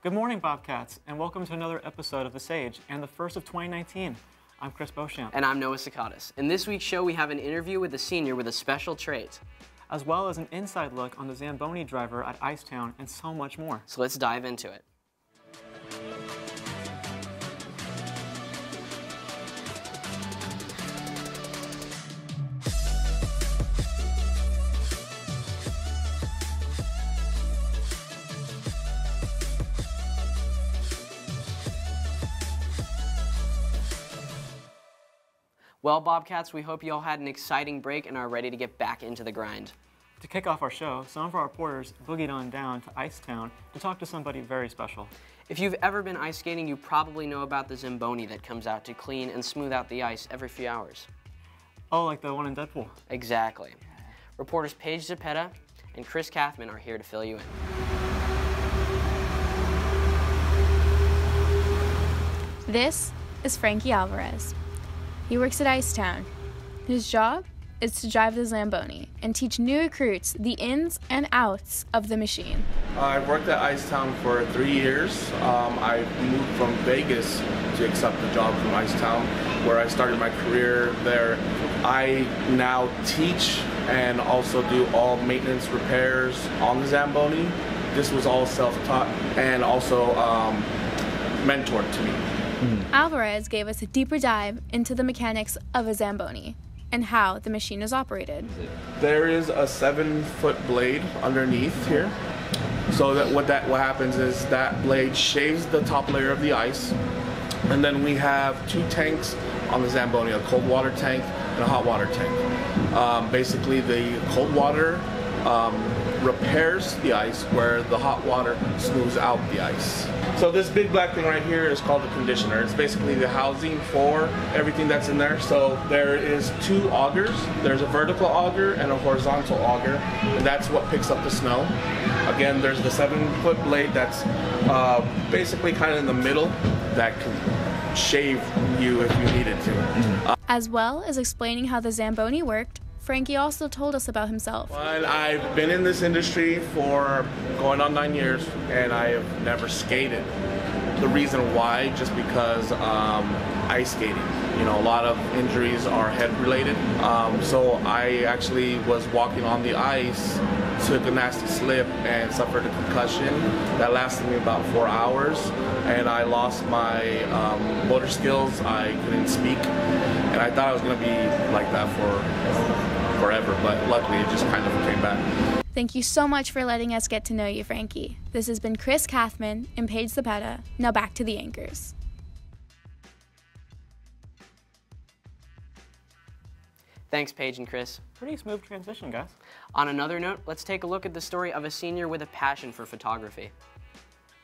Good morning, Bobcats, and welcome to another episode of The Sage, and the first of 2019. I'm Chris Beauchamp. And I'm Noah Secades. In this week's show, we have an interview with a senior with a special trait, as well as an inside look on the Zamboni driver at Icetown, and so much more. So let's dive into it. Well, Bobcats, we hope you all had an exciting break and are ready to get back into the grind. To kick off our show, some of our reporters boogied on down to Icetown to talk to somebody very special. If you've ever been ice skating, you probably know about the Zamboni that comes out to clean and smooth out the ice every few hours. Oh, like the one in Deadpool? Exactly. Reporters Paige, Zepeda and Kathman are here to fill you in. This is Frankie Alvarez. He works at Icetown. His job is to drive the Zamboni and teach new recruits the ins and outs of the machine. I've worked at Icetown for 3 years. I moved from Vegas to accept the job from Icetown, where I started my career there. I now teach and also do all maintenance repairs on the Zamboni. This was all self-taught and also mentored to me. Alvarez gave us a deeper dive into the mechanics of a Zamboni and how the machine is operated. There is a 7-foot blade underneath here. So what happens is that blade shaves the top layer of the ice, and then we have 2 tanks on the Zamboni, a cold water tank and a hot water tank. Basically, the cold water repairs the ice, where the hot water smooths out the ice. So this big black thing right here is called the conditioner. It's basically the housing for everything that's in there. So there is 2 augers. There's a vertical auger and a horizontal auger, and that's what picks up the snow. Again, there's the 7-foot blade that's basically kind of in the middle that can shave you if you needed to. As well as explaining how the Zamboni worked, Frankie also told us about himself. Well, I've been in this industry for going on 9 years, and I have never skated. The reason why, just because ice skating. You know, a lot of injuries are head related. So I actually was walking on the ice, took a nasty slip, and suffered a concussion that lasted me about 4 hours. And I lost my motor skills. I couldn't speak, and I thought I was going to be like that for forever, but luckily it just kind of came back. Thank you so much for letting us get to know you, Frankie. This has been Chris Kathman and Paige Zepeda. Now back to the anchors. Thanks, Paige and Chris. Pretty smooth transition, guys. On another note, let's take a look at the story of a senior with a passion for photography.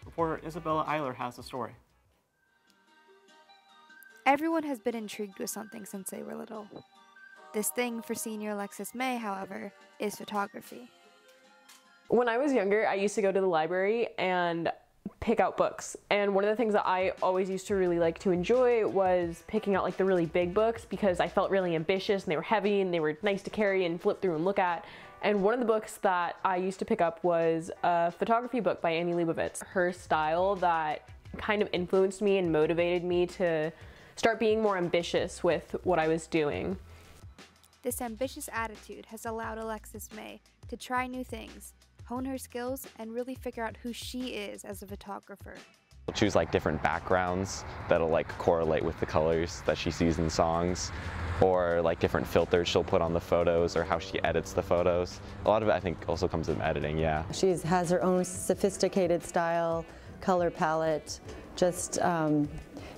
Reporter Isabella Eiler has the story. Everyone has been intrigued with something since they were little. This thing for senior Alexis May, however, is photography. When I was younger, I used to go to the library and pick out books. And one of the things that I always used to really like to enjoy was picking out like the really big books, because I felt really ambitious and they were heavy and they were nice to carry and flip through and look at. And one of the books that I used to pick up was a photography book by Annie Leibovitz. Her style that kind of influenced me and motivated me to start being more ambitious with what I was doing. This ambitious attitude has allowed Alexis May to try new things, hone her skills, and really figure out who she is as a photographer. She'll choose like different backgrounds that'll like correlate with the colors that she sees in songs, or like different filters she'll put on the photos, or how she edits the photos. A lot of it I think also comes in editing, yeah. She has her own sophisticated style, color palette. Just,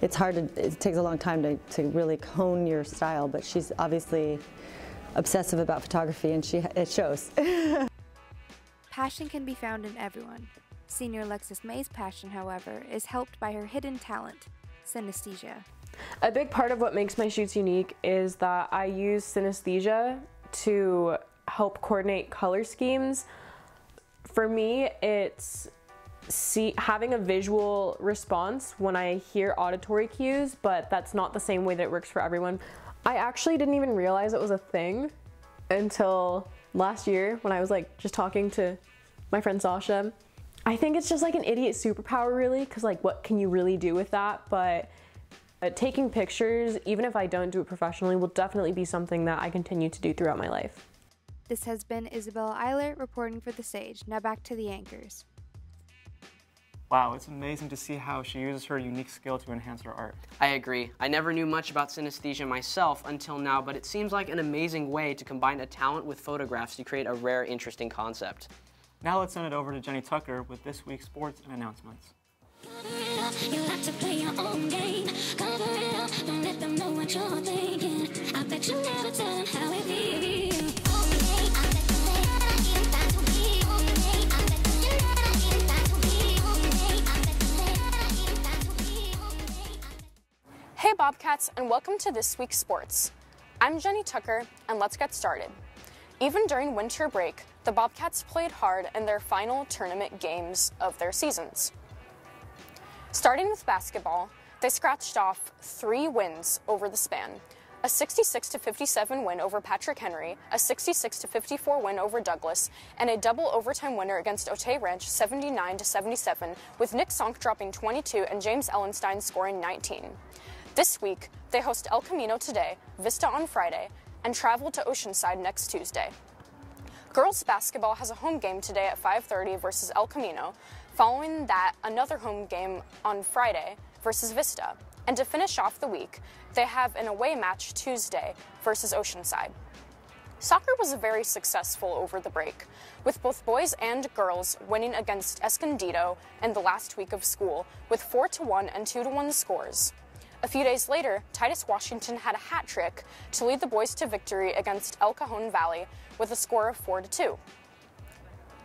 it's hard to, it takes a long time to really hone your style, but she's obviously obsessive about photography, and it shows. Passion can be found in everyone. Senior Alexis May's passion, however, is helped by her hidden talent, synesthesia. A big part of what makes my shoots unique is that I use synesthesia to help coordinate color schemes. For me, it's having a visual response when I hear auditory cues, but that's not the same way that it works for everyone. I actually didn't even realize it was a thing until last year when I was like just talking to my friend Sasha. I think it's just like an idiot superpower really, because like what can you really do with that? But taking pictures, even if I don't do it professionally, will definitely be something that I continue to do throughout my life. This has been Isabella Eiler reporting for The Sage. Now back to the anchors. Wow, it's amazing to see how she uses her unique skill to enhance her art. I agree. I never knew much about synesthesia myself until now, but it seems like an amazing way to combine a talent with photographs to create a rare, interesting concept. Now let's send it over to Jenny Tucker with this week's sports and announcements. You like to play your own game. Cover it up, don't let them know what you're thinking. I bet you never tell them how it feels. Hey Bobcats, and welcome to this week's sports. I'm Jenny Tucker, and let's get started. Even during winter break, the Bobcats played hard in their final tournament games of their seasons. Starting with basketball, they scratched off 3 wins over the span. A 66-57 win over Patrick Henry, a 66-54 win over Douglas, and a double overtime winner against Otay Ranch 79-77, with Nick Sonk dropping 22 and James Ellenstein scoring 19. This week, they host El Camino today, Vista on Friday, and travel to Oceanside next Tuesday. Girls basketball has a home game today at 5:30 versus El Camino. Following that, another home game on Friday versus Vista. And to finish off the week, they have an away match Tuesday versus Oceanside. Soccer was very successful over the break, with both boys and girls winning against Escondido in the last week of school with 4-1 and 2-1 scores. A few days later, Titus Washington had a hat trick to lead the boys to victory against El Cajon Valley with a score of 4-2.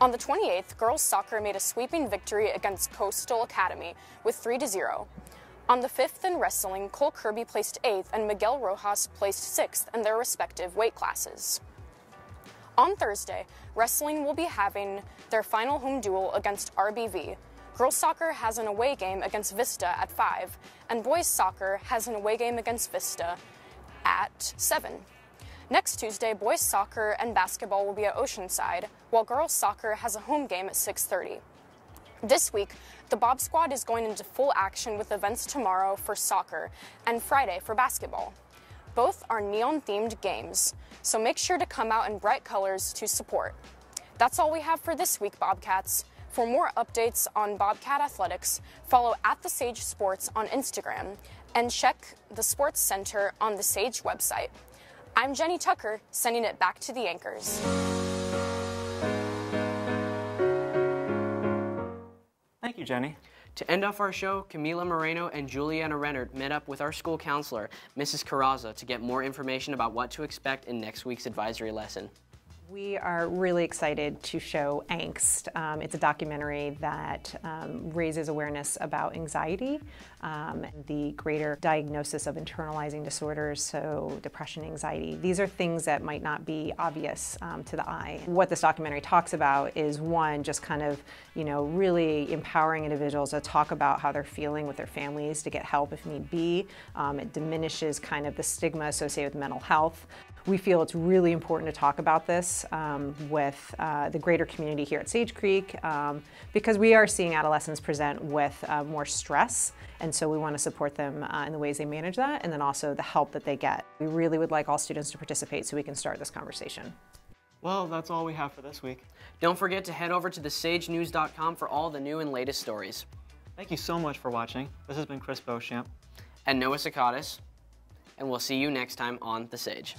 On the 28th, girls soccer made a sweeping victory against Coastal Academy with 3-0. On the 5th in wrestling, Cole Kirby placed 8th and Miguel Rojas placed 6th in their respective weight classes. On Thursday, wrestling will be having their final home duel against RBV. Girls soccer has an away game against Vista at 5, and boys soccer has an away game against Vista at 7. Next Tuesday, boys soccer and basketball will be at Oceanside, while girls soccer has a home game at 6:30. This week, the Bob Squad is going into full action with events tomorrow for soccer and Friday for basketball. Both are neon-themed games, so make sure to come out in bright colors to support. That's all we have for this week, Bobcats. For more updates on Bobcat athletics, follow @TheSage Sports on Instagram and check the Sports Center on the Sage website. I'm Jenny Tucker, sending it back to the anchors. Thank you, Jenny. To end off our show, Camila, Moreno, and Julianna Renert met up with our school counselor, Mrs. Carrazza, to get more information about what to expect in next week's advisory lesson. We are really excited to show Angst. It's a documentary that raises awareness about anxiety, the greater diagnosis of internalizing disorders, so depression, anxiety. These are things that might not be obvious to the eye. What this documentary talks about is, one, just kind of, really empowering individuals to talk about how they're feeling with their families, to get help if need be. It diminishes kind of the stigma associated with mental health. We feel it's really important to talk about this with the greater community here at Sage Creek because we are seeing adolescents present with more stress, and so we want to support them in the ways they manage that, and then also the help that they get. We really would like all students to participate so we can start this conversation. Well, that's all we have for this week. Don't forget to head over to thesagenews.com for all the new and latest stories. Thank you so much for watching. This has been Chris Beauchamp. And Noah Secades. And we'll see you next time on The Sage.